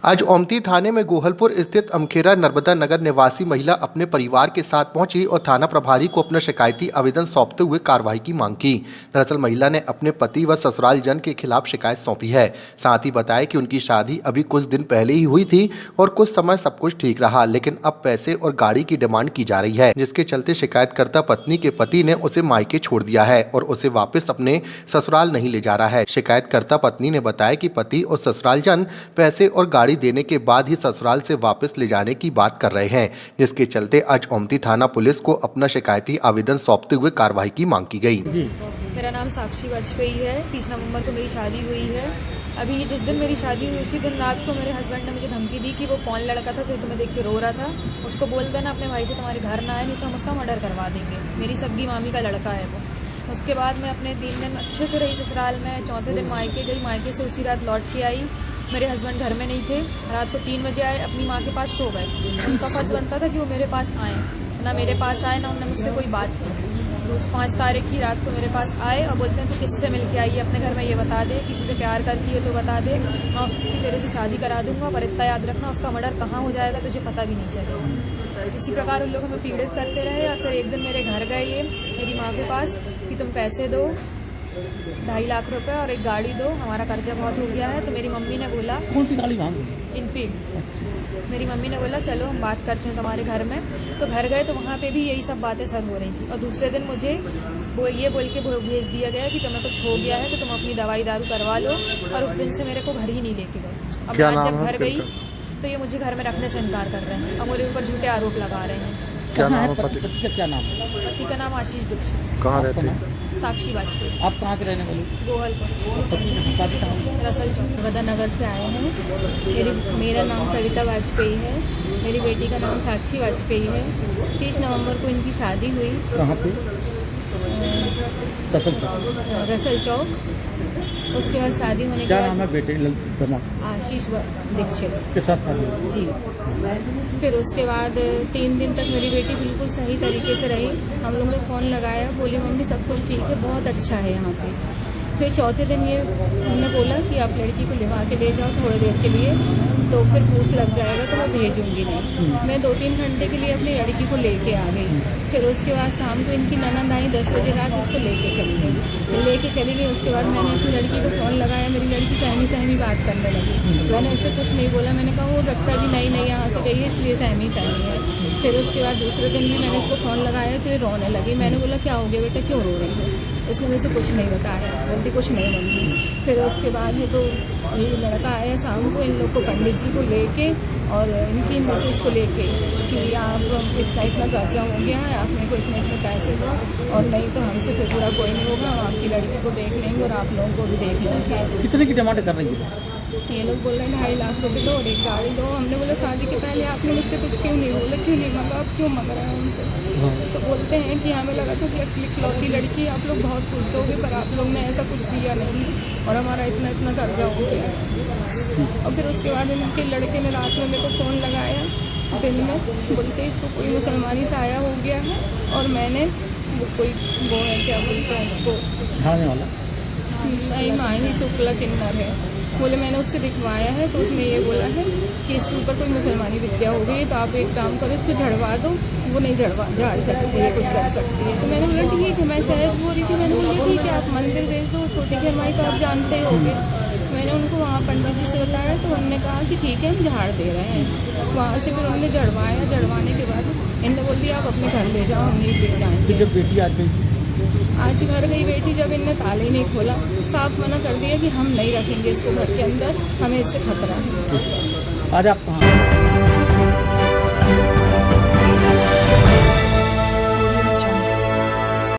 आज ओमती थाने में गोहलपुर स्थित अमखेरा नर्मदा नगर निवासी महिला अपने परिवार के साथ पहुंची और थाना प्रभारी को अपना शिकायती आवेदन सौंपते हुए कार्रवाई की मांग की। दरअसल महिला ने अपने पति व ससुराल जन के खिलाफ शिकायत सौंपी है। साथ ही बताया कि उनकी शादी अभी कुछ दिन पहले ही हुई थी और कुछ समय सब कुछ ठीक रहा, लेकिन अब पैसे और गाड़ी की डिमांड की जा रही है, जिसके चलते शिकायतकर्ता पत्नी के पति ने उसे मायके छोड़ दिया है और उसे वापस अपने ससुराल नहीं ले जा रहा है। शिकायतकर्ता पत्नी ने बताया कि पति और ससुराल जन पैसे और गाड़ी देने के बाद ही ससुराल से वापस ले जाने की बात कर रहे हैं, जिसके चलते आज ओमती थाना पुलिस को अपना शिकायती आवेदन सौंपते हुए कार्रवाई की मांग की गई। मेरा नाम साक्षी वाजपेयी है। 30 नवंबर को मेरी शादी हुई है। अभी जिस दिन मेरी शादी हुई उसी दिन रात को मेरे हस्बैंड ने मुझे धमकी दी कि वो कौन लड़का था जो तुम्हें देख के रो रहा था, उसको बोल देना अपने भाई से तुम्हारे घर ना आए, नहीं तो हम उसका मर्डर करवा देंगे। मेरी सगी मामी का लड़का है वो। उसके बाद मैं अपने 3 दिन अच्छे से रही ससुराल में। चौथे दिन मायके गई, मायके से उसी रात लौट के आई। मेरे हस्बैंड घर में नहीं थे। रात को 3 बजे आए, अपनी माँ के पास सो गए। उनका फर्ज बनता था कि वो मेरे पास आए, ना मेरे पास आए ना उन्होंने मुझसे कोई बात की। 5 तारीख की रात को मेरे पास आए और बोलते हैं तू किससे मिल के आई है, अपने घर में ये बता दे, किसी से प्यार करती है तो बता दे, मैं उसकी तेरे से शादी करा दूंगा, पर इतना याद रखना उसका मर्डर कहाँ हो जाएगा तुझे पता भी नहीं चलेगा। इसी प्रकार उन लोग हमें पीड़ित करते रहे और फिर एक दिन मेरे घर गए ये मेरी माँ के पास कि तुम पैसे दो 2.5 लाख रुपए और एक गाड़ी दो, हमारा कर्जा बहुत हो गया है। तो मेरी मम्मी ने बोला कौन सी गाड़ी मांगी? इनफील्ड। मेरी मम्मी ने बोला चलो हम बात करते हैं तुम्हारे घर में। तो घर गए तो वहाँ पे भी यही सब बातें सर हो रही थी और दूसरे दिन मुझे ये बोल के भेज दिया गया कि तुम्हें कुछ हो गया है तो तुम अपनी दवाई दारू करवा लो, और उस दिन से मेरे को घर ही नहीं लेके गए। अब आज जब घर गई तो ये मुझे घर में रखने से इनकार कर रहे हैं और मेरे ऊपर झूठे आरोप लगा रहे हैं। क्या नाम है पति का? क्या नाम है? पति का नाम आशीष दीक्षित। कहाँ रहते हैं? साक्षी वाजपेयी। आप कहाँ के रहने वाले? गोहलपुर रसल चौक नर्मदा नगर से आए हैं। मेरा नाम सविता वाजपेयी है। मेरी बेटी का नाम साक्षी वाजपेयी है। 30 नवंबर को इनकी शादी हुई। कहाँ पे? रसल चौक। उसके बाद शादी होने के क्या बाद नाम है बेटे? आशीष दीक्षित के साथ शादी जी। फिर उसके बाद 3 दिन तक मेरी बेटी बिल्कुल सही तरीके से रही। हम लोगों ने फोन लगाया, बोली मम्मी सब कुछ ठीक है, बहुत अच्छा है यहाँ पे। फिर चौथे दिन ये हमने बोला कि आप लड़की को लिवा के ले जाओ थोड़ी देर के लिए, तो फिर पूछ लग जाएगा तो मैं भेजूंगी नहीं। मैं 2-3 घंटे के लिए अपनी लड़की को लेके आ गई। फिर उसके बाद शाम को इनकी ननद आई 10 बजे रात, इसको लेके चली गई। उसके बाद मैंने अपनी लड़की को फोन लगाया, मेरी लड़की सहमी बात करने लगी। मैंने उससे कुछ नहीं बोला, मैंने कहा हो सकता है कि नहीं यहाँ से गई है इसलिए सहमी है। फिर उसके बाद दूसरे दिन भी मैंने इसको फोन लगाया तो ये रोने लगी। मैंने बोला क्या हो गया बेटा, क्यों रो रही है? इसने मुझसे कुछ नहीं बताया, बोलती कुछ नहीं बनती। फिर उसके बाद ये तो ये लड़का आया शाम को इन लोग को पंडित जी को लेके और इनकी मिसेस को लेके कि आप इतना कर्जा हो गया है, आप मेरे को इतने पैसे दो और नहीं तो हमसे फिर पूरा कोई नहीं होगा, हम आपकी लड़की को देख लेंगे और आप लोगों को भी देख लेंगे। कितने की डिमांड कर रही है? ये लोग बोल रहे हैं 2.5 लाख रुपए दो और एक गाड़ी दो। हमने बोला शादी के पहले आपने मुझसे कुछ क्यों नहीं बोला, क्यों नहीं मांगा, आप क्यों मांग रहे हैं उनसे? तो बोलते हैं कि हमें लगा था कि इकलौती लड़की आप लोग बहुत खुश दोगे, पर आप लोग ने ऐसा कुछ दिया नहीं और हमारा इतना कर्जा हो गया। और फिर उसके बाद इनके लड़के ने रात में मेरे को फ़ोन लगाया दिन में, बोलते इसको कोई मुसलमानी से आया हो गया है और मैंने कोई वो है क्या बोलते हैं उसको ढाने वाला नहीं माही शुक्ला किन्नर है। बोले मैंने उससे दिखवाया है तो उसने ये बोला है कि इसके ऊपर कोई मुसलमानी विद्या हो गई, तो आप एक काम करो इसको झड़वा दो। वो नहीं झाड़ सकती है, कुछ कर सकती है। तो मैंने बोला ठीक है, मैं सहज बोल रही थी, मैंने बोला ठीक है आप मंदिर भेज दो, छोटी की हमारी तो आप जानते ही होंगे। मैंने उनको वहाँ पंडित जी से बताया तो उन्होंने कहा कि ठीक है हम झाड़ दे रहे हैं। वहाँ से फिर उन्होंने झड़वाया, झड़वाने के बाद इन्होंने बोल दिया आप अपने घर ले जाओ, हम नहीं ले जाएंगे। जब बेटी आज घर गई बेटी, जब इनने ताले नहीं खोला, साफ मना कर दिया कि हम नहीं रखेंगे इसको घर के अंदर, हमें इससे खतरा है। आज आप कहाँ?